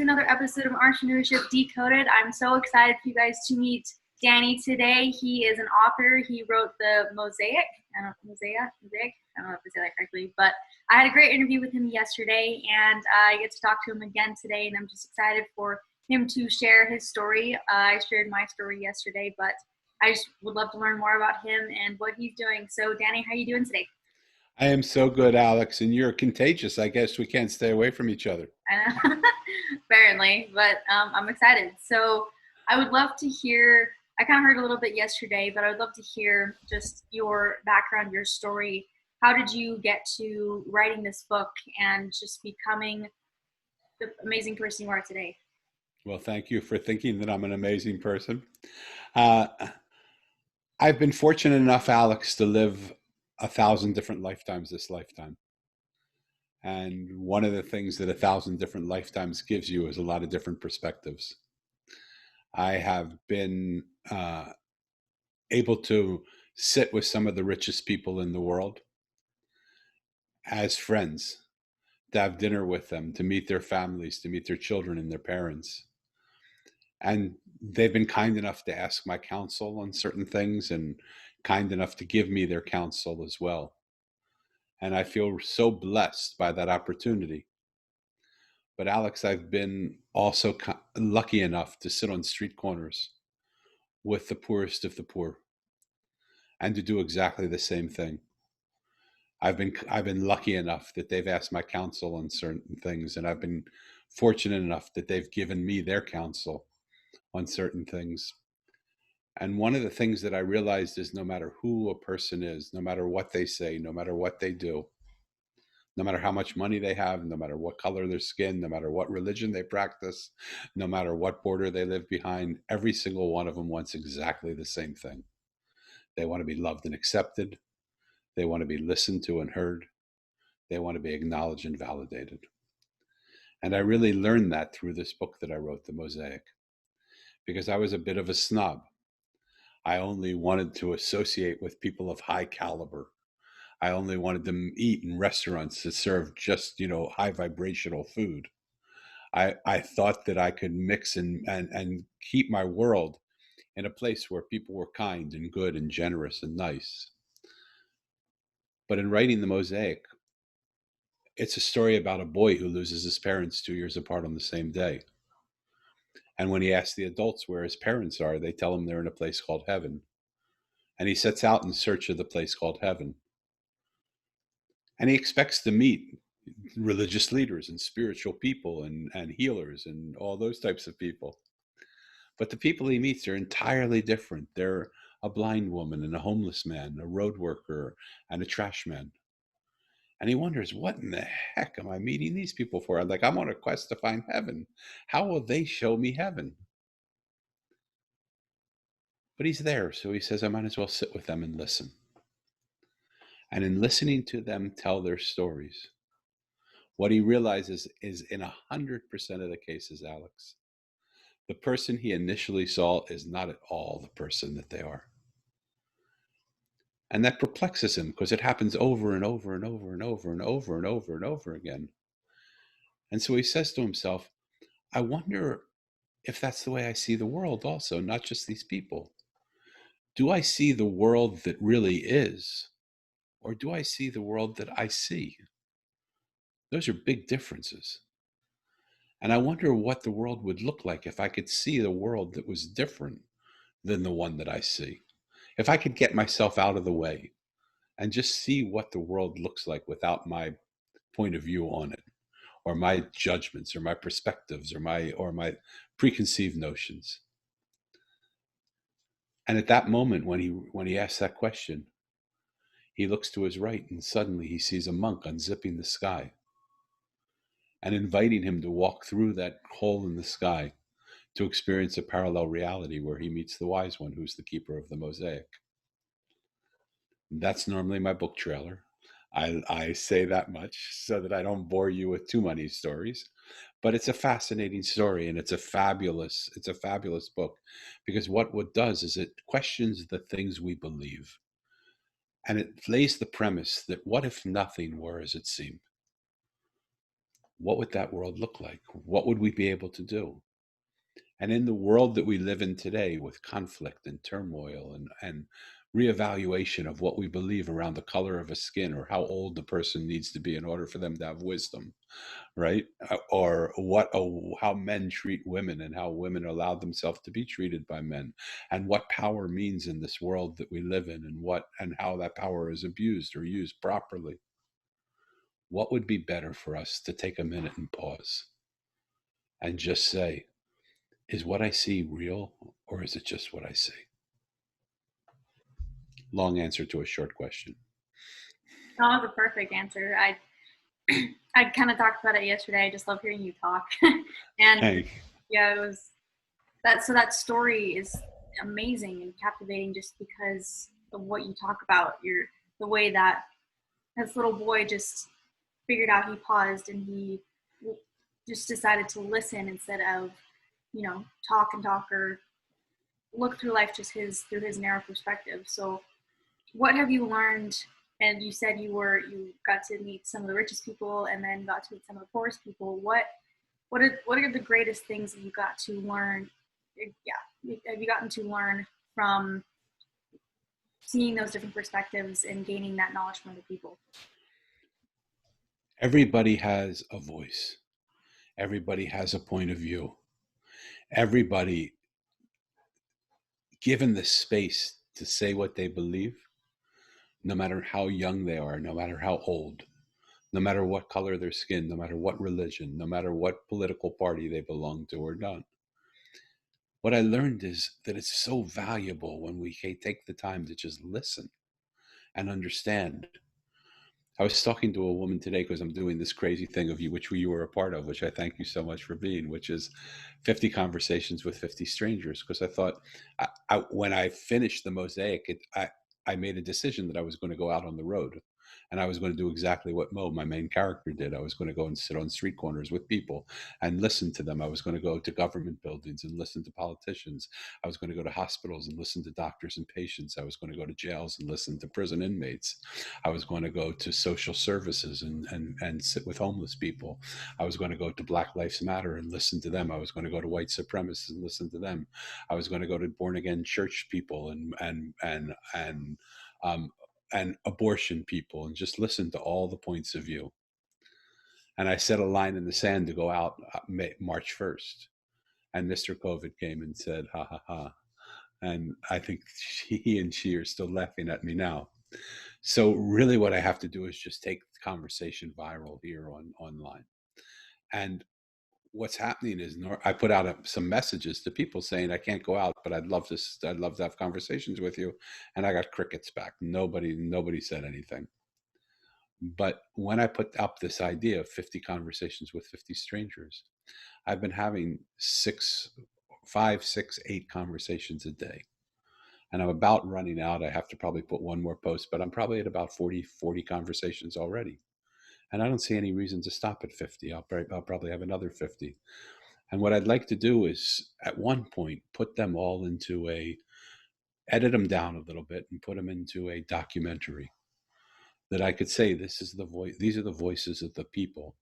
to another episode of Entrepreneurship Decoded. I'm so excited for you guys to meet Danny today. He is an author. He wrote the Mosaic. Mosaic. I don't know if I say that correctly, but I had a great interview with him yesterday, and I get to talk to him again today, and I'm just excited for him to share his story. I shared my story yesterday, but I just would love to learn more about him and what he's doing. So, Danny, how are you doing today? I am so good, Alex, and you're contagious. I guess we can't stay away from each other. Apparently, but I'm excited. So I would love to hear, I kind of heard a little bit yesterday, but I would love to hear just your background, your story. How did you get to writing this book and just becoming the amazing person you are today? Well, thank you for thinking that I'm an amazing person. Uh, I've been fortunate enough, Alex, to live 1,000 different lifetimes this lifetime. And one of the things that 1,000 different lifetimes gives you is a lot of different perspectives. I have been able to sit with some of the richest people in the world as friends, to have dinner with them, to meet their families, to meet their children and their parents. And they've been kind enough to ask my counsel on certain things and kind enough to give me their counsel as well. And I feel so blessed by that opportunity. But Alex, I've been also lucky enough to sit on street corners with the poorest of the poor and to do exactly the same thing. I've been lucky enough that they've asked my counsel on certain things, and I've been fortunate enough that they've given me their counsel on certain things. And one of the things that I realized is no matter who a person is, no matter what they say, no matter what they do, no matter how much money they have, no matter what color their skin, no matter what religion they practice, no matter what border they live behind, every single one of them wants exactly the same thing. They want to be loved and accepted. They want to be listened to and heard. They want to be acknowledged and validated. And I really learned that through this book that I wrote, The Mosaic, because I was a bit of a snob. I only wanted to associate with people of high caliber. I only wanted to eat in restaurants that served just, high vibrational food. I thought that I could mix and keep my world in a place where people were kind and good and generous and nice. But in writing The Mosaic, it's a story about a boy who loses his parents 2 years apart on the same day. And when he asks the adults where his parents are, they tell him they're in a place called heaven. And he sets out in search of the place called heaven. And he expects to meet religious leaders and spiritual people and healers and all those types of people. But the people he meets are entirely different. They're a blind woman and a homeless man, a road worker and a trash man. And he wonders, what in the heck am I meeting these people for? I'm on a quest to find heaven. How will they show me heaven? But he's there, so he says, I might as well sit with them and listen. And in listening to them tell their stories, what he realizes is in 100% of the cases, Alex, the person he initially saw is not at all the person that they are. And that perplexes him because it happens over and over and over and over and over and over and over again. And so he says to himself, I wonder if that's the way I see the world also, not just these people. Do I see the world that really is, or do I see the world that I see? Those are big differences. And I wonder what the world would look like if I could see the world that was different than the one that I see. If I could get myself out of the way and just see what the world looks like without my point of view on it, or my judgments, or my perspectives, or my preconceived notions. And at that moment, when he asks that question, he looks to his right and suddenly he sees a monk unzipping the sky and inviting him to walk through that hole in the sky to experience a parallel reality where he meets the wise one who's the keeper of the mosaic. That's normally my book trailer. I say that much so that I don't bore you with too many stories, but it's a fascinating story and it's a fabulous book because what it does is it questions the things we believe, and it lays the premise that what if nothing were as it seemed? what would that world look like? What would we be able to do? And in the world that we live in today, with conflict and turmoil and reevaluation of what we believe around the color of a skin or how old the person needs to be in order for them to have wisdom, right? Or how men treat women and how women allow themselves to be treated by men, and what power means in this world that we live in, and how that power is abused or used properly. What would be better for us to take a minute and pause and just say, is what I see real, or is it just what I see? Long answer to a short question. That was a perfect answer. I kind of talked about it yesterday. I just love hearing you talk. And Hey, yeah, it was that. So that story is amazing and captivating just because of what you talk about. The way that this little boy just figured out, he paused and he just decided to listen instead of, talk and talk, or look through life just through his narrow perspective. So what have you learned? And you said you got to meet some of the richest people and then got to meet some of the poorest people. What are the greatest things that you got to learn? Yeah, have you gotten to learn from seeing those different perspectives and gaining that knowledge from other people? everybody has a voice. Everybody has a point of view. Everybody, given the space to say what they believe, no matter how young they are, no matter how old, no matter what color their skin, no matter what religion, no matter what political party they belong to or not. What I learned is that it's so valuable when we take the time to just listen and understand. I was talking to a woman today because I'm doing this crazy thing of you, which you were a part of, which I thank you so much for being, which is 50 conversations with 50 strangers. Because I thought, when I finished the mosaic, I made a decision that I was going to go out on the road, and I was going to do exactly what Mo, my main character, did. I was going to go and sit on street corners with people and listen to them. I was going to go to government buildings and listen to politicians. I was going to go to hospitals and listen to doctors and patients. I was going to go to jails and listen to prison inmates. I was going to go to social services and sit with homeless people. I was going to go to Black Lives Matter and listen to them. I was going to go to white supremacists and listen to them. I was going to go to born again church people um, and abortion people and just listen to all the points of view. And I set a line in the sand to go out March 1st. And Mr. COVID came and said, ha ha ha. And I think he and she are still laughing at me now. So really what I have to do is just take the conversation viral here online. And what's happening is I put out some messages to people saying I can't go out, but I'd love to have conversations with you. And I got crickets back. Nobody said anything. But when I put up this idea of 50 conversations with 50 strangers, I've been having 8 conversations a day. And I'm about running out. I have to probably put one more post, but I'm probably at about 40 conversations already. And I don't see any reason to stop at 50. I'll probably have another 50. And what I'd like to do is at one point put them all edit them down a little bit and put them into a documentary that I could say, these are the voices of the people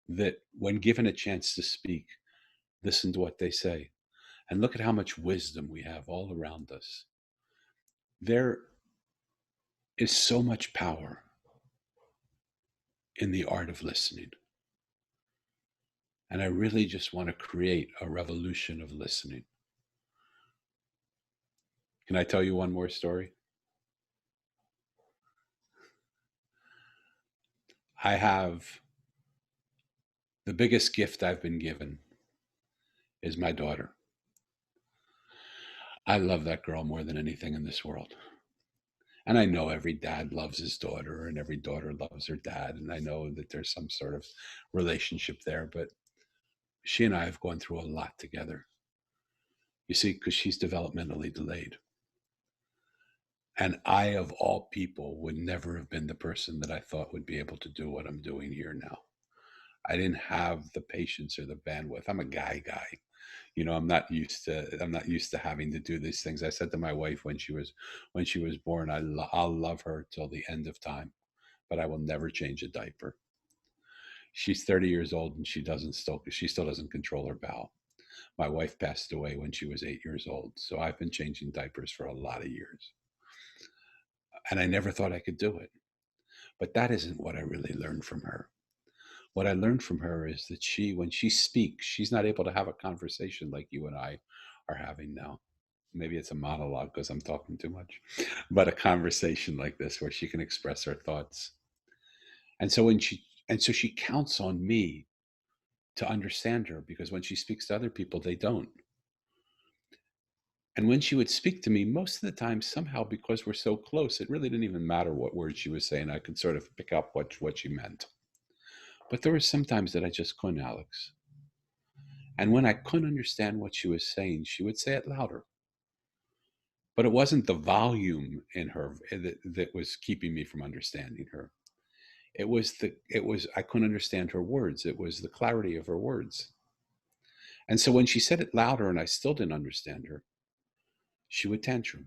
that, when given a chance to speak, listen to what they say. And look at how much wisdom we have all around us. There is so much power in the art of listening. And I really just want to create a revolution of listening. Can I tell you one more story? I have the biggest gift I've been given is my daughter. I love that girl more than anything in this world. And I know every dad loves his daughter and every daughter loves her dad. And I know that there's some sort of relationship there, but she and I have gone through a lot together. You see, because she's developmentally delayed. And I, of all people, would never have been the person that I thought would be able to do what I'm doing here now. I didn't have the patience or the bandwidth. I'm a guy. I'm not used to having to do these things. I said to my wife when she was born, I'll love her till the end of time, but I will never change a diaper. She's 30 years old and she still doesn't control her bowel. My wife passed away when she was 8 years old. So I've been changing diapers for a lot of years. And I never thought I could do it. But that isn't what I really learned from her. What I learned from her is that when she speaks, she's not able to have a conversation like you and I are having now. Maybe it's a monologue because I'm talking too much, but a conversation like this where she can express her thoughts. And so she counts on me to understand her, because when she speaks to other people, they don't. And when she would speak to me, most of the time, somehow, because we're so close, it really didn't even matter what words she was saying. I could sort of pick up what she meant. But there were some times that I just couldn't, Alex. And when I couldn't understand what she was saying, she would say it louder. But it wasn't the volume in her that was keeping me from understanding her. I couldn't understand her words. It was the clarity of her words. And so when she said it louder and I still didn't understand her, she would tantrum.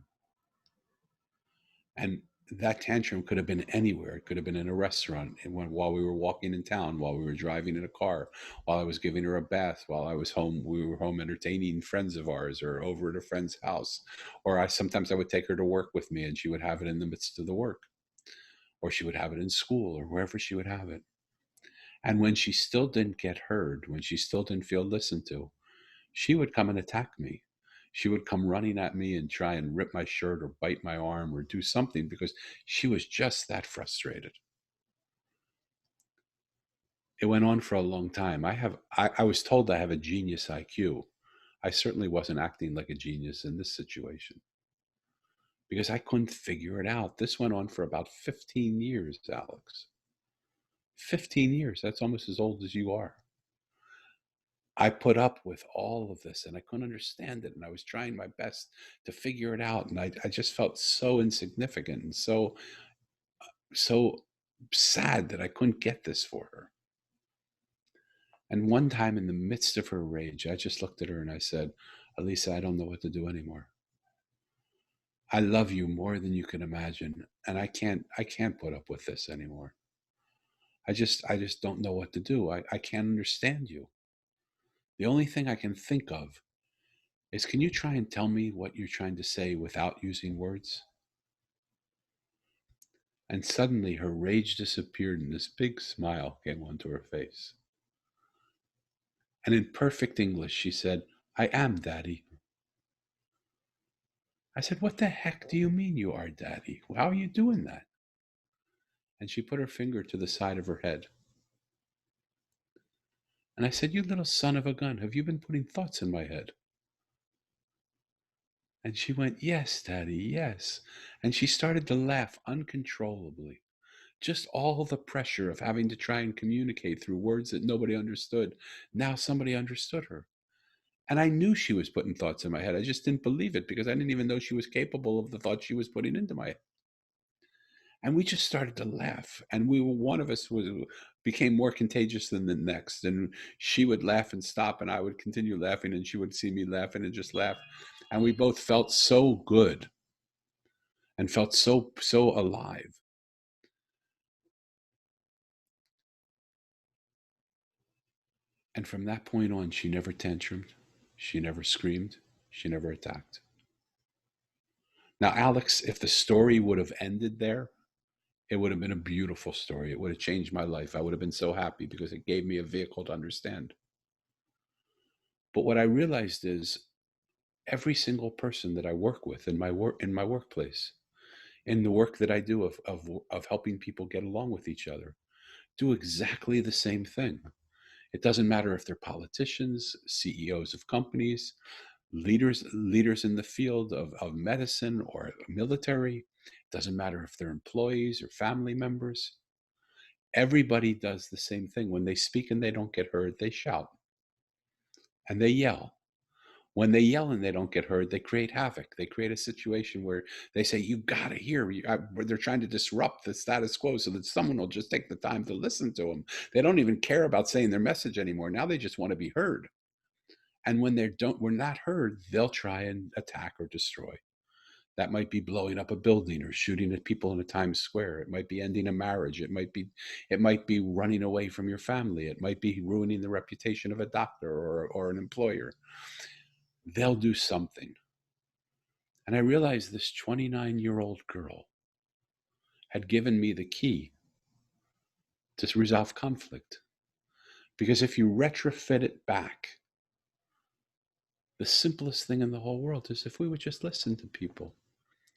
And that tantrum could have been anywhere. It could have been in a restaurant, while we were walking in town, while we were driving in a car, while I was giving her a bath, while I was home. We were home entertaining friends of ours, or over at a friend's house. Or sometimes I would take her to work with me and she would have it in the midst of the work. Or she would have it in school, or wherever she would have it. And when she still didn't get heard, when she still didn't feel listened to, she would come and attack me. She would come running at me and try and rip my shirt or bite my arm or do something, because she was just that frustrated. It went on for a long time. I was told I have a genius IQ. I certainly wasn't acting like a genius in this situation, because I couldn't figure it out. This went on for about 15 years, Alex. 15 years. That's almost as old as you are. I put up with all of this and I couldn't understand it. And I was trying my best to figure it out. And I just felt so insignificant and so sad that I couldn't get this for her. And one time, in the midst of her rage, I just looked at her and I said, Elisa, I don't know what to do anymore. I love you more than you can imagine. And I can't put up with this anymore. I just don't know what to do. I can't understand you. The only thing I can think of is, can you try and tell me what you're trying to say without using words? And suddenly her rage disappeared and this big smile came onto her face. And in perfect English, she said, I am Daddy. I said, what the heck do you mean you are Daddy? How are you doing that? And she put her finger to the side of her head. And I said, you little son of a gun, have you been putting thoughts in my head? And she went, yes, Daddy, yes. And she started to laugh uncontrollably. Just all the pressure of having to try and communicate through words that nobody understood. Now somebody understood her. And I knew she was putting thoughts in my head. I just didn't believe it, because I didn't even know she was capable of the thoughts she was putting into my head. And we just started to laugh. And one of us became more contagious than the next. And she would laugh and stop, and I would continue laughing, and she would see me laughing and just laugh. And we both felt so good and felt so alive. And from that point on, she never tantrumed. She never screamed. She never attacked. Now, Alex, if the story would have ended there, it would have been a beautiful story. It would have changed my life. I would have been so happy, because it gave me a vehicle to understand. But what I realized is, every single person that I work with in my workplace, in the work that I do of helping people get along with each other, do exactly the same thing. It doesn't matter if they're politicians, CEOs of companies, leaders in the field of medicine or military. It doesn't matter if they're employees or family members. Everybody does the same thing. When they speak and they don't get heard, they shout and they yell. When they yell and they don't get heard, they create havoc. They create a situation where they say, you got to hear. They're trying to disrupt the status quo so that someone will just take the time to listen to them. They don't even care about saying their message anymore. Now they just want to be heard. And when we're not heard, they'll try and attack or destroy. That might be blowing up a building or shooting at people in a Times Square. It might be ending a marriage. It might be running away from your family. It might be ruining the reputation of a doctor or an employer. They'll do something. And I realized this 29-year-old girl had given me the key to resolve conflict. Because if you retrofit it back, the simplest thing in the whole world is if we would just listen to people.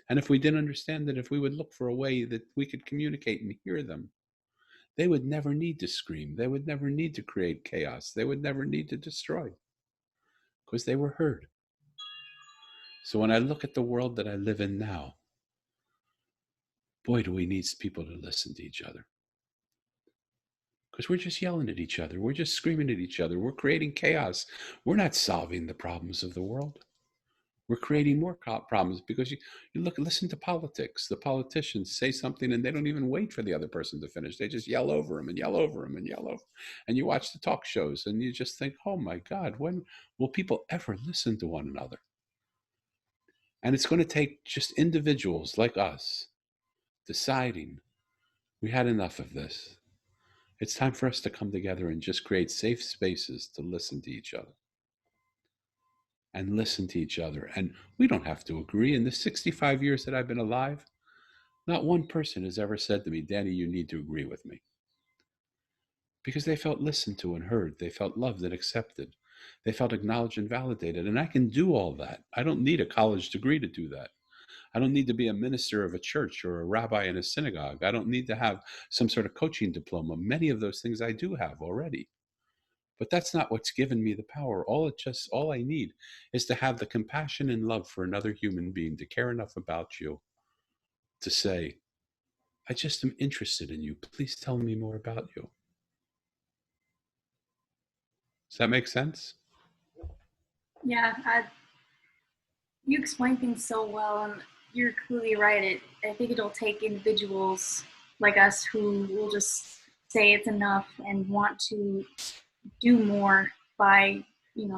And if we didn't understand it, if we would look for a way that we could communicate and hear them, they would never need to scream. They would never need to create chaos. They would never need to destroy because they were heard. So when I look at the world that I live in now, boy, do we need people to listen to each other. Because we're just yelling at each other. We're just screaming at each other. We're creating chaos. We're not solving the problems of the world. We're creating more problems because you listen to politics. The politicians say something and they don't even wait for the other person to finish. They just yell over them and yell over them and yell over. And you watch the talk shows and you just think, oh my God, when will people ever listen to one another? And it's going to take just individuals like us deciding we had enough of this. It's time for us to come together and just create safe spaces to listen to each other. And listen to each other. And we don't have to agree. In the 65 years that I've been alive, not one person has ever said to me, Danny, you need to agree with me. Because they felt listened to and heard. They felt loved and accepted. They felt acknowledged and validated. And I can do all that. I don't need a college degree to do that. I don't need to be a minister of a church or a rabbi in a synagogue. I don't need to have some sort of coaching diploma. Many of those things I do have already. But that's not what's given me the power. All I need is to have the compassion and love for another human being, to care enough about you, to say, I just am interested in you. Please tell me more about you. Does that make sense? Yeah, you explain things so well, and you're clearly right. I think it'll take individuals like us who will just say it's enough and want to do more by,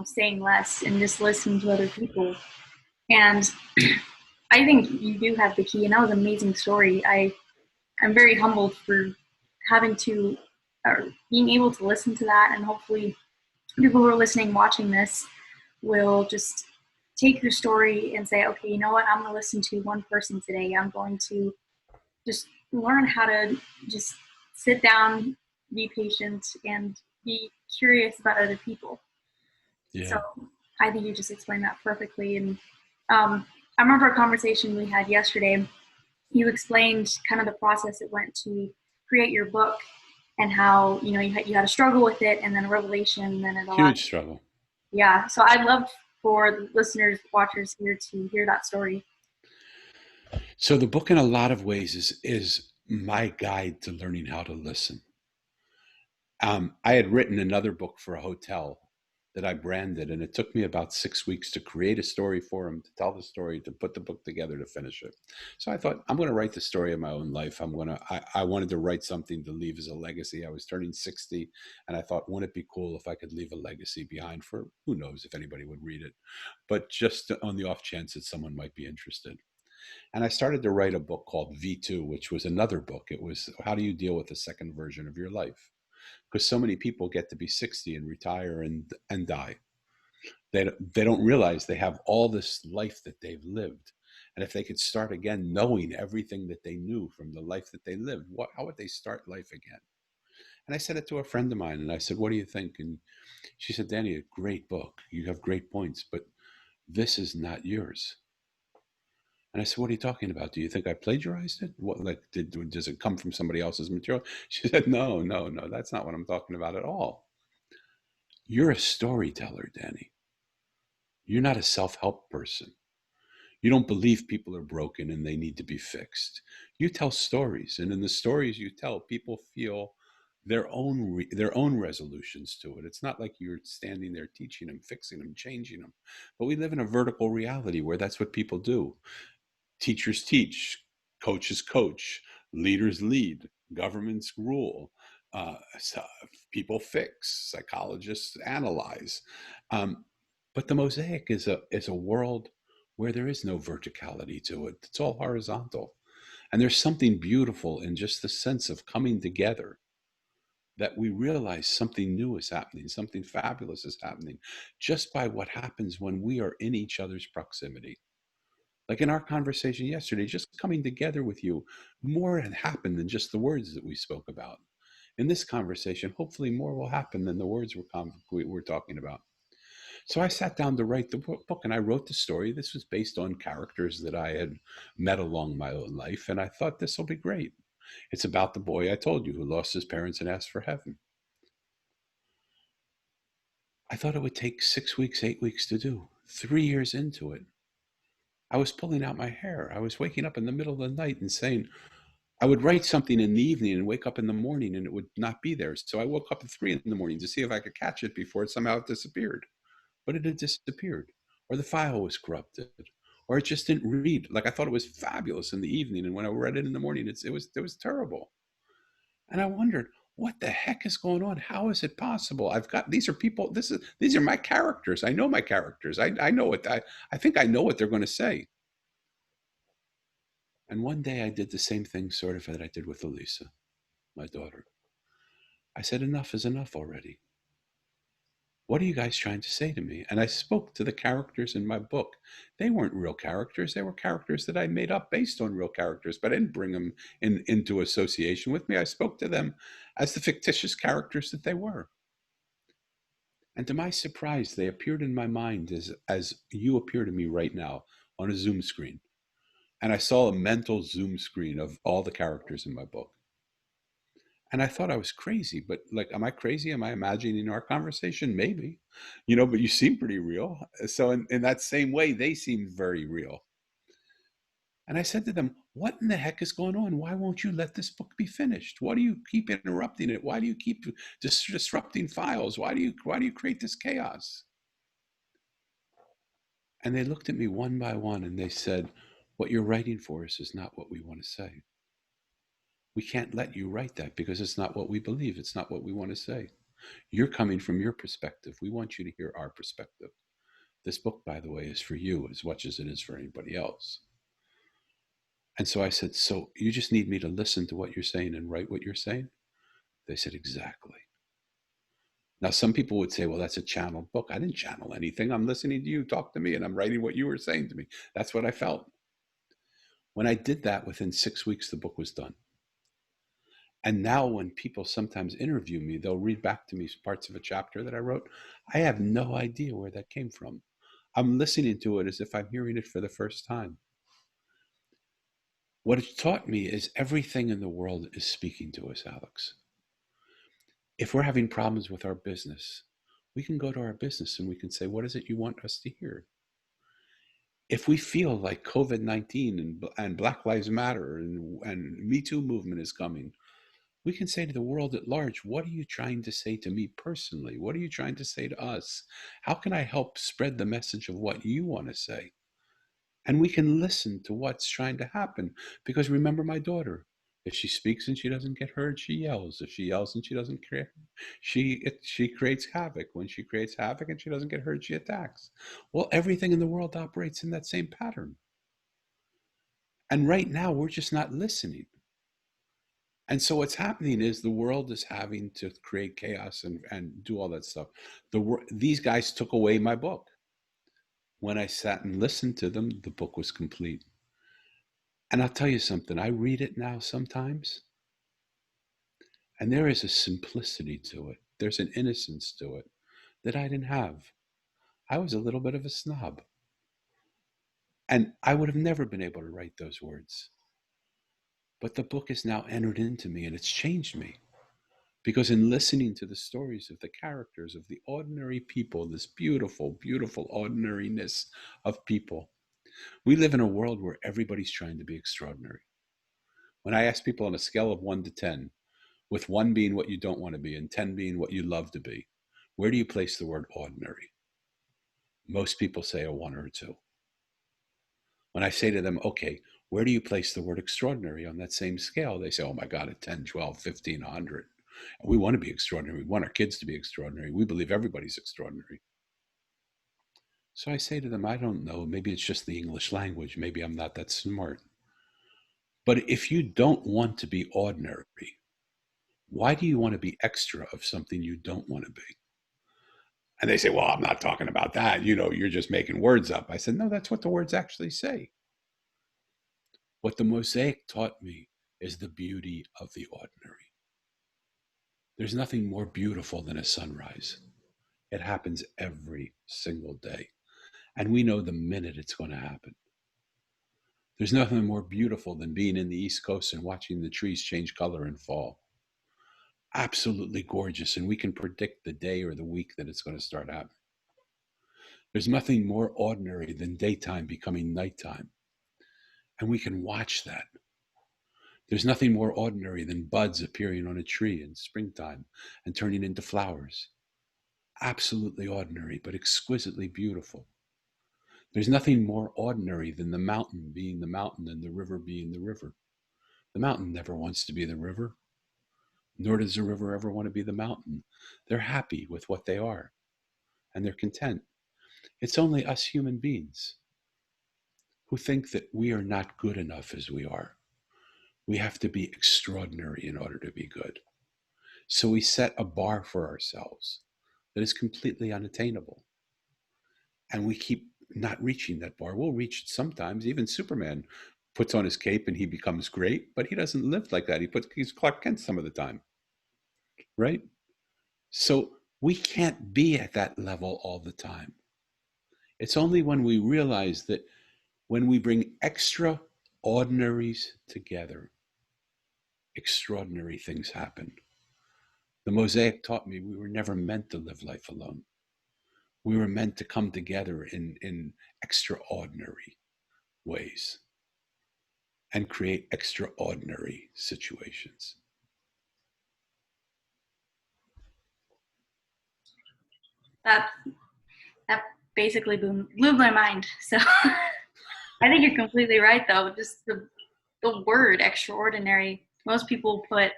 saying less and just listening to other people. And I think you do have the key, and that was an amazing story. I'm very humbled for having to, or being able to listen to that, and hopefully people who are listening, watching this, will just take your story and say, okay, you know what? I'm going to listen to one person today. I'm going to just learn how to just sit down, be patient, and be curious about other people. So Yeah. I think you just explained that perfectly. And I remember a conversation we had yesterday. You explained kind of the process it went to create your book and how, you had a struggle with it and then a revelation and then it allowed. Huge struggle. Yeah. So I'd love for the listeners, watchers here to hear that story. So the book in a lot of ways is my guide to learning how to listen. I had written another book for a hotel that I branded, and it took me about 6 weeks to create a story for him, to tell the story, to put the book together, to finish it. So I thought, I'm going to write the story of my own life. I wanted to write something to leave as a legacy. I was turning 60, and I thought, wouldn't it be cool if I could leave a legacy behind for who knows if anybody would read it, but just on the off chance that someone might be interested. And I started to write a book called V2, which was another book. It was how do you deal with the second version of your life? Because so many people get to be 60 and retire and die. They don't realize they have all this life that they've lived. And if they could start again knowing everything that they knew from the life that they lived, how would they start life again? And I said it to a friend of mine, and I said, what do you think? And she said, Danny, a great book. You have great points, but this is not yours. And I said, what are you talking about? Do you think I plagiarized it? What, like, does it come from somebody else's material? She said, no, no, no, that's not what I'm talking about at all. You're a storyteller, Danny. You're not a self-help person. You don't believe people are broken and they need to be fixed. You tell stories, and in the stories you tell, people feel their own resolutions to it. It's not like you're standing there teaching them, fixing them, changing them. But we live in a vertical reality where that's what people do. Teachers teach, coaches coach, leaders lead, governments rule, so people fix, psychologists analyze. But the mosaic is a world where there is no verticality to it. It's all horizontal. And there's something beautiful in just the sense of coming together, that we realize something new is happening, something fabulous is happening, just by what happens when we are in each other's proximity. Like in our conversation yesterday, just coming together with you, more had happened than just the words that we spoke about. In this conversation, hopefully more will happen than the words we're talking about. So I sat down to write the book, and I wrote the story. This was based on characters that I had met along my own life, and I thought this will be great. It's about the boy I told you who lost his parents and asked for heaven. I thought it would take 6 weeks, 8 weeks to do. 3 years into it, I was pulling out my hair. I was waking up in the middle of the night and saying, I would write something in the evening and wake up in the morning and it would not be there. So I woke up at 3 in the morning to see if I could catch it before it somehow disappeared. But it had disappeared, or the file was corrupted, or it just didn't read. Like I thought it was fabulous in the evening, and when I read it in the morning, it was terrible. And I wondered, what the heck is going on? How is it possible? I've got these are people. These are my characters. I know my characters. I know what I think I know what they're going to say. And one day I did the same thing, sort of, that I did with Elisa, my daughter. I said, enough is enough already. What are you guys trying to say to me? And I spoke to the characters in my book. They weren't real characters. They were characters that I made up based on real characters, but I didn't bring them into association with me. I spoke to them as the fictitious characters that they were. And to my surprise, they appeared in my mind as you appear to me right now on a Zoom screen. And I saw a mental Zoom screen of all the characters in my book. And I thought I was crazy, but like, am I crazy? Am I imagining our conversation? Maybe, but you seem pretty real. So in that same way, they seemed very real. And I said to them, what in the heck is going on? Why won't you let this book be finished? Why do you keep interrupting it? Why do you keep disrupting files? Why do you create this chaos? And they looked at me one by one and they said, what you're writing for us is not what we want to say. We can't let you write that because it's not what we believe. It's not what we want to say. You're coming from your perspective. We want you to hear our perspective. This book, by the way, is for you as much as it is for anybody else. And so I said, so you just need me to listen to what you're saying and write what you're saying? They said, exactly. Now, some people would say, well, that's a channeled book. I didn't channel anything. I'm listening to you talk to me and I'm writing what you were saying to me. That's what I felt. When I did that, within 6 weeks, the book was done. And now when people sometimes interview me, they'll read back to me parts of a chapter that I wrote. I have no idea where that came from. I'm listening to it as if I'm hearing it for the first time. What it's taught me is everything in the world is speaking to us, Alex. If we're having problems with our business, we can go to our business and we can say, what is it you want us to hear? If we feel like COVID-19 and Black Lives Matter and Me Too movement is coming, we can say to the world at large, what are you trying to say to me personally? What are you trying to say to us? How can I help spread the message of what you want to say? And we can listen to what's trying to happen. Because remember my daughter, if she speaks and she doesn't get heard, she yells. If she yells and she doesn't create, she creates havoc. When she creates havoc and she doesn't get heard, she attacks. Well, everything in the world operates in that same pattern. And right now, we're just not listening. And so what's happening is the world is having to create chaos and do all that stuff. These guys took away my book. When I sat and listened to them, the book was complete. And I'll tell you something, I read it now sometimes, and there is a simplicity to it. There's an innocence to it that I didn't have. I was a little bit of a snob. And I would have never been able to write those words. But the book has now entered into me and it's changed me. Because in listening to the stories of the characters of the ordinary people, this beautiful, beautiful ordinariness of people, we live in a world where everybody's trying to be extraordinary. When I ask people on a scale of 1 to 10, with 1 being what you don't want to be and 10 being what you love to be, where do you place the word ordinary? Most people say a 1 or a 2. When I say to them, okay, where do you place the word extraordinary on that same scale? They say, oh my God, at 10, 12, 15, 100. We want to be extraordinary. We want our kids to be extraordinary. We believe everybody's extraordinary. So I say to them, I don't know. Maybe it's just the English language. Maybe I'm not that smart. But if you don't want to be ordinary, why do you want to be extra of something you don't want to be? And they say, well, I'm not talking about that. You're just making words up. I said, no, that's what the words actually say. What the Mosaic taught me is the beauty of the ordinary. There's nothing more beautiful than a sunrise. It happens every single day. And we know the minute it's going to happen. There's nothing more beautiful than being in the East Coast and watching the trees change color and fall. Absolutely gorgeous. And we can predict the day or the week that it's going to start happening. There's nothing more ordinary than daytime becoming nighttime. And we can watch that. There's nothing more ordinary than buds appearing on a tree in springtime and turning into flowers. Absolutely ordinary, but exquisitely beautiful. There's nothing more ordinary than the mountain being the mountain and the river being the river. The mountain never wants to be the river, nor does the river ever want to be the mountain. They're happy with what they are, and they're content. It's only us human beings who think that we are not good enough as we are. We have to be extraordinary in order to be good. So we set a bar for ourselves that is completely unattainable. And we keep not reaching that bar. We'll reach it sometimes. Even Superman puts on his cape and he becomes great, but he doesn't live like that. He's Clark Kent some of the time, right? So we can't be at that level all the time. It's only when we realize that when we bring extraordinaries together, extraordinary things happen. The Mosaic taught me we were never meant to live life alone. We were meant to come together in extraordinary ways and create extraordinary situations. That that basically blew my mind. So I think you're completely right, though. Just the word extraordinary. Most people put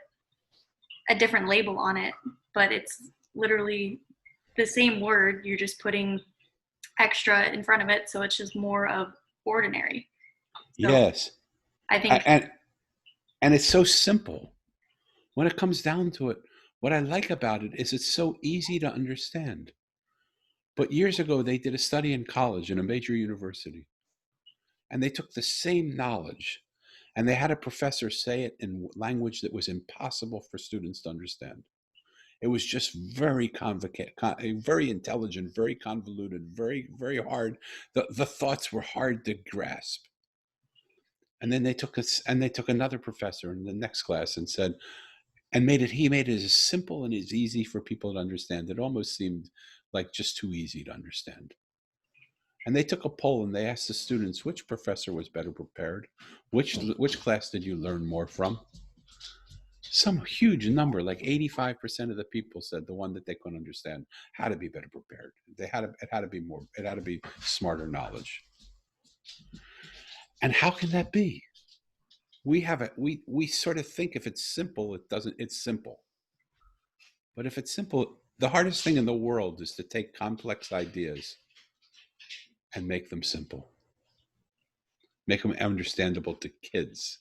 a different label on it, but it's literally the same word. You're just putting extra in front of it, so it's just more of ordinary. So Yes. I think And it's so simple. When it comes down to it, what I like about it is it's so easy to understand. But years ago, they did a study in college in a major university, and they took the same knowledge and they had a professor say it in language that was impossible for students to understand. It was just very complicated, very intelligent, very convoluted, very, very hard. The thoughts were hard to grasp. And then they took us, and they took another professor in the next class and said, he made it as simple and as easy for people to understand. It almost seemed like just too easy to understand. And they took a poll and they asked the students which professor was better prepared, which class did you learn more from. Some huge number, like 85% of the people said the one that they couldn't understand had to be better prepared. It had to be more, it had to be smarter knowledge. And how can that be? We sort of think if it's simple, it's simple. But if it's simple, the hardest thing in the world is to take complex ideas and make them simple, make them understandable to kids.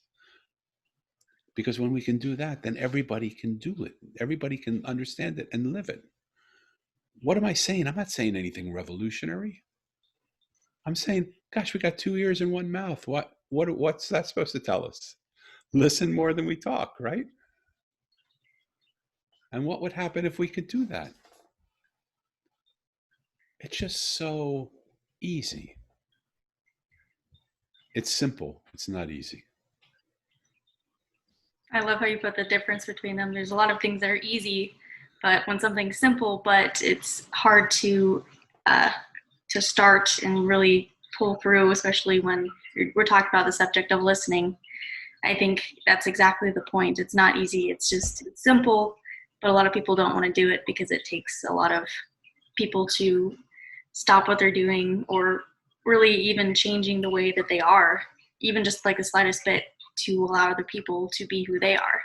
Because when we can do that, then everybody can do it. Everybody can understand it and live it. What am I saying? I'm not saying anything revolutionary. I'm saying, gosh, we got 2 ears and 1 mouth. What's that supposed to tell us? Listen more than we talk, right? And what would happen if we could do that? It's just so easy. It's simple. It's not easy. I love how you put the difference between them. There's a lot of things that are easy, but when something's simple, but it's hard to start and really pull through, especially when we're talking about the subject of listening. I think that's exactly the point. It's not easy. It's simple, but a lot of people don't want to do it because it takes a lot of people to stop what they're doing or really even changing the way that they are, even just like the slightest bit, to allow other people to be who they are.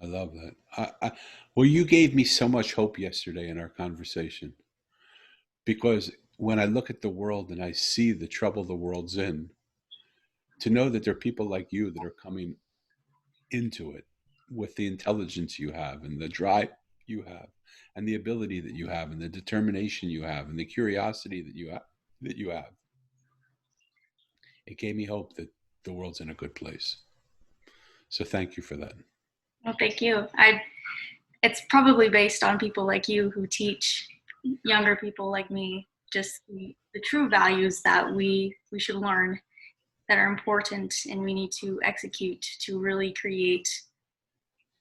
I love that. Well, you gave me so much hope yesterday in our conversation, because when I look at the world and I see the trouble the world's in, to know that there are people like you that are coming into it with the intelligence you have and the drive you have and the ability that you have and the determination you have and the curiosity that you have, it gave me hope that the world's in a good place. So thank you for that. Well, thank you. It's probably based on people like you who teach younger people like me just the true values that we should learn, that are important, and we need to execute to really create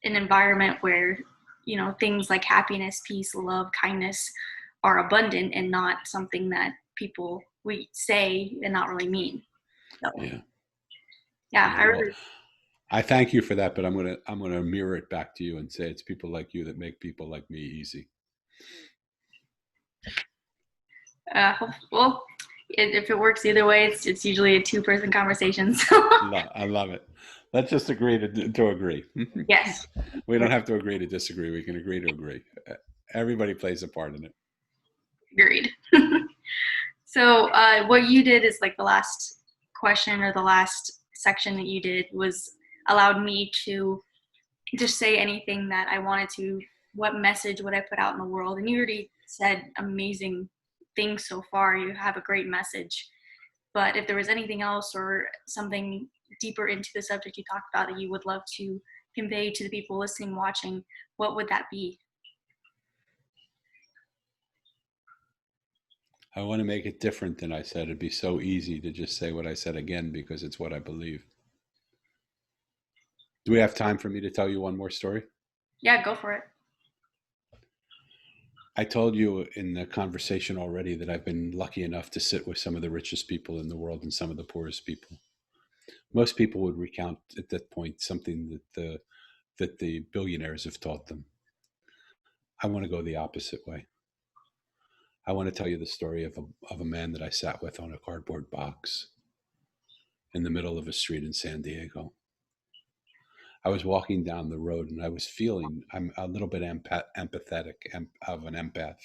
an environment where, you know, things like happiness, peace, love, kindness are abundant and not something that people we say and not really mean. So Yeah. yeah, Yeah. I Well, really I thank you for that, but I'm gonna mirror it back to you and say it's people like you that make people like me easy. well, if it works either way, it's usually a two-person conversation. So I love it. Let's just agree to agree. yes, We don't have to agree to disagree. We can agree to agree. Everybody plays a part in it. agreed. So what you did is like the last question or the last section that you did was allowed me to just say anything that I wanted to. What message would I put out in the world? And you already said amazing things so far. You have a great message. But if there was anything else or something deeper into the subject you talked about that you would love to convey to the people listening, watching, what would that be? I want to make it different than I said. It'd be so easy to just say what I said again because it's what I believe. Do we have time for me to tell you one more story? Yeah, go for it. I told you in the conversation already that I've been lucky enough to sit with some of the richest people in the world and some of the poorest people. Most people would recount at that point something that the billionaires have taught them. I want to go the opposite way. I want to tell you the story of a man that I sat with on a cardboard box in the middle of a street in San Diego. I was walking down the road and I was feeling, I'm a little bit empathetic of an empath,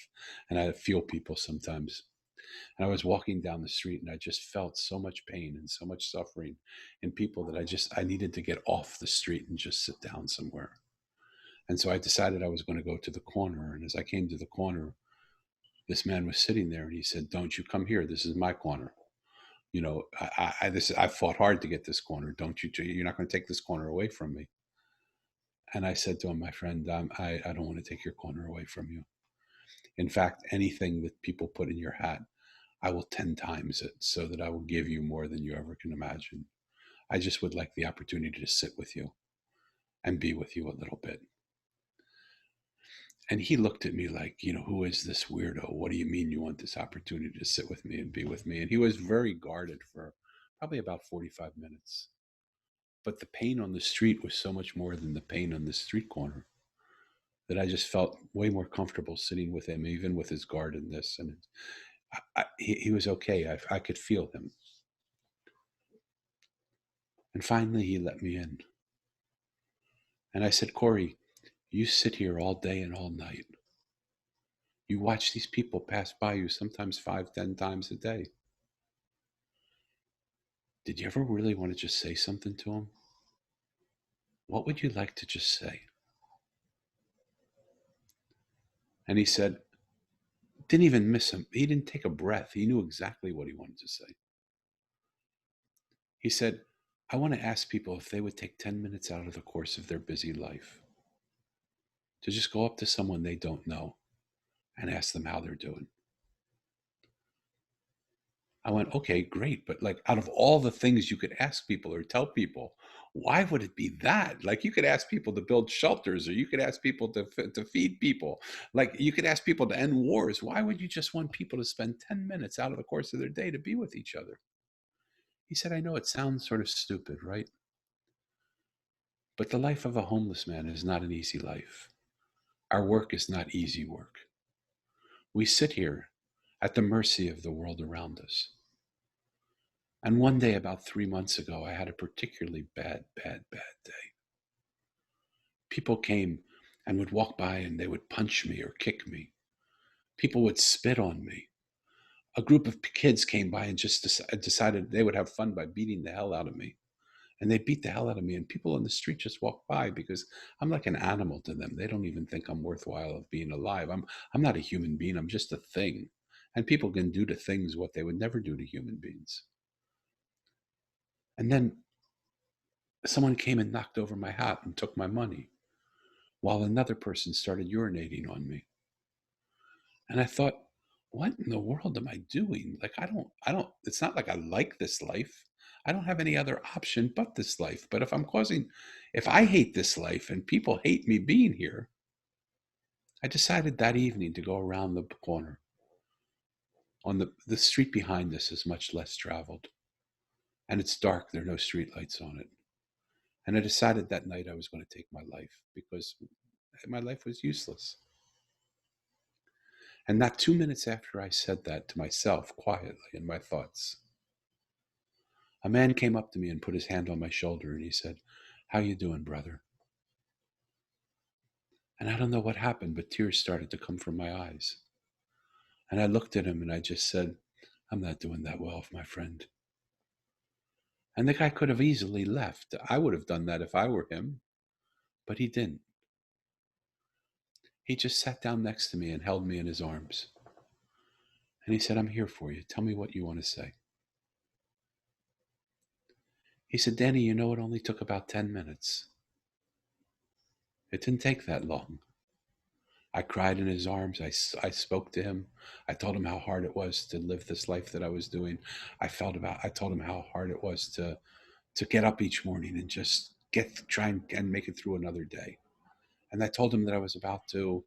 and I feel people sometimes. And I was walking down the street and I just felt so much pain and so much suffering in people that I needed to get off the street and just sit down somewhere. And so I decided I was going to go to the corner. And as I came to the corner, this man was sitting there and he said, "Don't you come here. This is my corner. You know, I fought hard to get this corner. Don't you, you're not going to take this corner away from me." And I said to him, "My friend, I don't want to take your corner away from you. In fact, anything that people put in your hat, I will 10 times it so that I will give you more than you ever can imagine. I just would like the opportunity to sit with you and be with you a little bit." And he looked at me like, who is this weirdo? What do you mean you want this opportunity to sit with me and be with me? And he was very guarded for probably about 45 minutes. But the pain on the street was so much more than the pain on the street corner that I just felt way more comfortable sitting with him, even with his guardedness. And he was okay. I could feel him. And finally, he let me in. And I said, "Corey, you sit here all day and all night. You watch these people pass by you sometimes 5, 10 times a day. Did you ever really want to just say something to them? What would you like to just say?" And he said, didn't even miss him. He didn't take a breath. He knew exactly what he wanted to say. He said, "I want to ask people if they would take 10 minutes out of the course of their busy life to just go up to someone they don't know and ask them how they're doing." I went, "Okay, great. But like out of all the things you could ask people or tell people, why would it be that? Like you could ask people to build shelters or you could ask people to feed people. Like you could ask people to end wars. Why would you just want people to spend 10 minutes out of the course of their day to be with each other?" He said, "I know it sounds sort of stupid, right? But the life of a homeless man is not an easy life. Our work is not easy work. We sit here at the mercy of the world around us. And one day, about 3 months ago, I had a particularly bad day. People came and would walk by and they would punch me or kick me. People would spit on me. a group of kids came by and just decided they would have fun by beating the hell out of me. And they beat the hell out of me, and people on the street just walk by because I'm like an animal to them. They don't even think I'm worthwhile of being alive. I'm not a human being. I'm just a thing. And people can do to things what they would never do to human beings. And then someone came and knocked over my hat and took my money while another person started urinating on me. And I thought, what in the world am I doing? Like, it's not like I like this life. I don't have any other option but this life. But if I hate this life and people hate me being here, I decided that evening to go around the corner. On the street behind us is much less traveled, and it's dark. There are no street lights on it. And I decided that night I was going to take my life because my life was useless. And not 2 minutes after I said that to myself quietly in my thoughts, a man came up to me and put his hand on my shoulder and he said, "How you doing, brother?" And I don't know what happened, but tears started to come from my eyes. And I looked at him and I just said, "I'm not doing that well, my friend." And the guy could have easily left. I would have done that if I were him, but he didn't. He just sat down next to me and held me in his arms. And he said, "I'm here for you. Tell me what you want to say." He said, "Danny, you know, it only took about 10 minutes. It didn't take that long." I cried in his arms. I spoke to him. I told him how hard it was to live this life that I was doing. I told him how hard it was to get up each morning and just try and make it through another day. And I told him that I was about to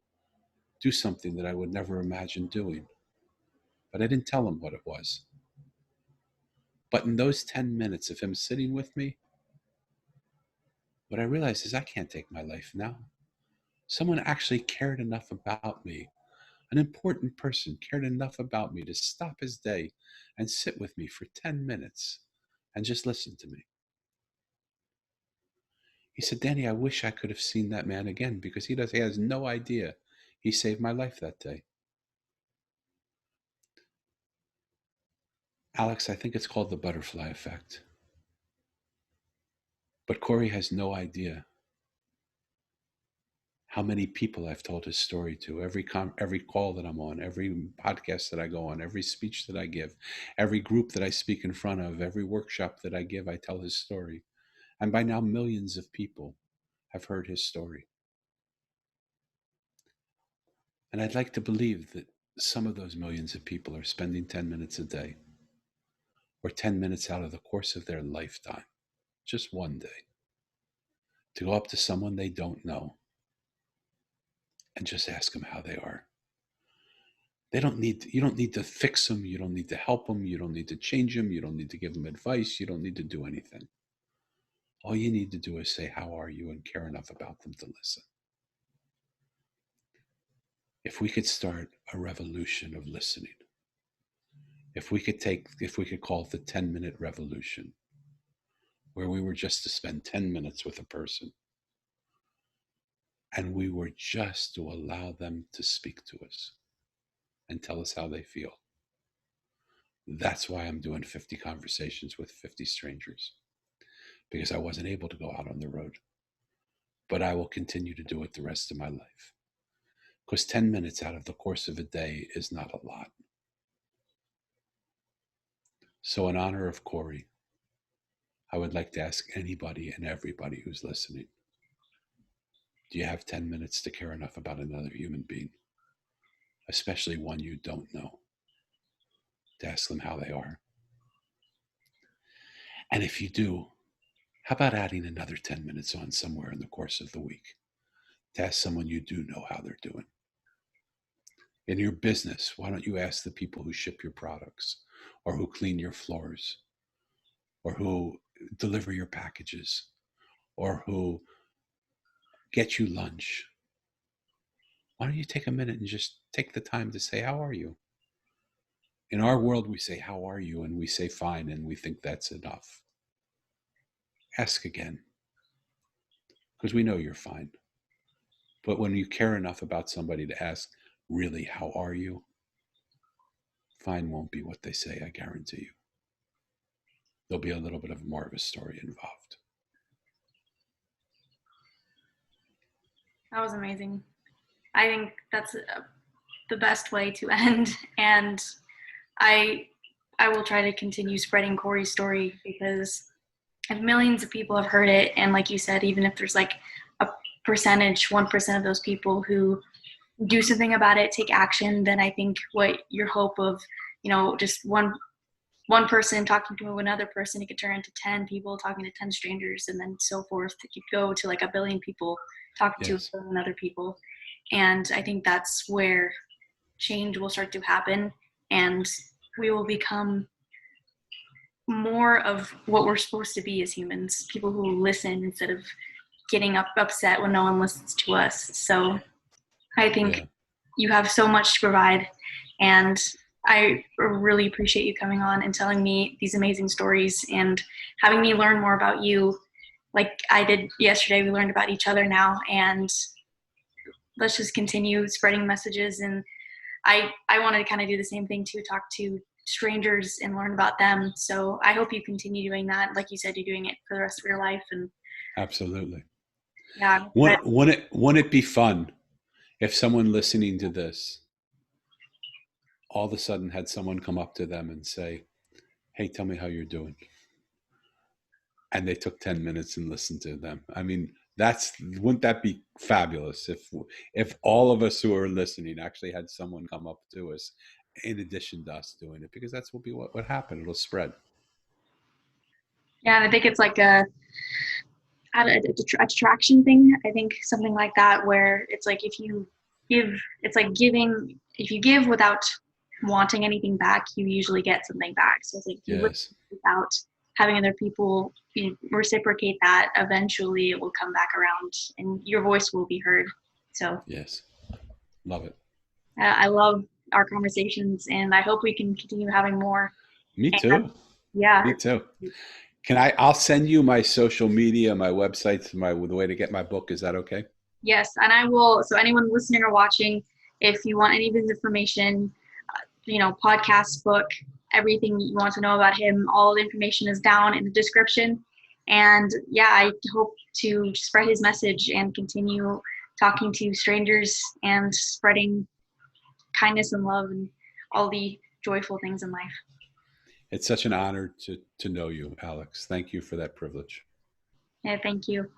do something that I would never imagine doing. But I didn't tell him what it was. But in those 10 minutes of him sitting with me, what I realized is I can't take my life now. Someone actually cared enough about me. An important person cared enough about me to stop his day and sit with me for 10 minutes and just listen to me. He said, "Danny, I wish I could have seen that man again because he has no idea he saved my life that day." Alex, I think it's called the butterfly effect. But Corey has no idea how many people I've told his story to, every call that I'm on, every podcast that I go on, every speech that I give, every group that I speak in front of, every workshop that I give, I tell his story. And by now, millions of people have heard his story. And I'd like to believe that some of those millions of people are spending 10 minutes a day or 10 minutes out of the course of their lifetime, just one day, to go up to someone they don't know and just ask them how they are. You don't need to fix them. You don't need to help them. You don't need to change them. You don't need to give them advice. You don't need to do anything. All you need to do is say, "How are you?" and care enough about them to listen. If we could start a revolution of listening, if we could call it the 10-minute revolution, where we were just to spend 10 minutes with a person and we were just to allow them to speak to us and tell us how they feel. That's why I'm doing 50 conversations with 50 strangers, because I wasn't able to go out on the road. But I will continue to do it the rest of my life, because 10 minutes out of the course of a day is not a lot. So in honor of Corey, I would like to ask anybody and everybody who's listening, do you have 10 minutes to care enough about another human being, especially one you don't know, to ask them how they are? And if you do, how about adding another 10 minutes on somewhere in the course of the week to ask someone you do know how they're doing? In your business, why don't you ask the people who ship your products, or who clean your floors, or who deliver your packages, or who get you lunch? Why don't you take a minute and just take the time to say, "How are you?" In our world, we say, "How are you?" and we say, "Fine," and we think that's enough. Ask again, because we know you're fine. But when you care enough about somebody to ask, "Really, how are you?" fine won't be what they say, I guarantee you. There'll be a little bit of more of a story involved. That was amazing. I think that's the best way to end. And I will try to continue spreading Corey's story, because if millions of people have heard it, and like you said, even if there's like a percentage, 1% of those people who do something about it, take action, then I think what your hope of, just one person talking to another person, it could turn into 10 people talking to 10 strangers, and then so forth. It could go to like 1 billion people talking to 1 billion other people. And I think that's where change will start to happen, and we will become more of what we're supposed to be as humans, people who listen instead of getting upset when no one listens to us. So I think you have so much to provide, and I really appreciate you coming on and telling me these amazing stories and having me learn more about you. Like I did yesterday, we learned about each other now, and let's just continue spreading messages. And I want to kind of do the same thing too, talk to strangers and learn about them. So I hope you continue doing that. Like you said, you're doing it for the rest of your life. And absolutely. Yeah. Wouldn't it be fun if someone listening to this all of a sudden had someone come up to them and say, hey, tell me how you're doing. And they took 10 minutes and listened to them. I mean, wouldn't that be fabulous if all of us who are listening actually had someone come up to us in addition to us doing it, because that's what happened. It'll spread. Yeah, and I think it's like a attraction thing. I think something like that, where it's like if you give, it's like giving. If you give without wanting anything back, you usually get something back. So it's like if you listen without having other people reciprocate that, eventually it will come back around and your voice will be heard. So yes, love it. I love our conversations, and I hope we can continue having more. Me too. Yeah. Me too. I'll send you my social media, my websites, the way to get my book. Is that okay? Yes. And I will, so anyone listening or watching, if you want any of his information, podcast, book, everything you want to know about him, all the information is down in the description. And yeah, I hope to spread his message and continue talking to strangers and spreading kindness and love and all the joyful things in life. It's such an honor to know you, Alex. Thank you for that privilege. Yeah, thank you.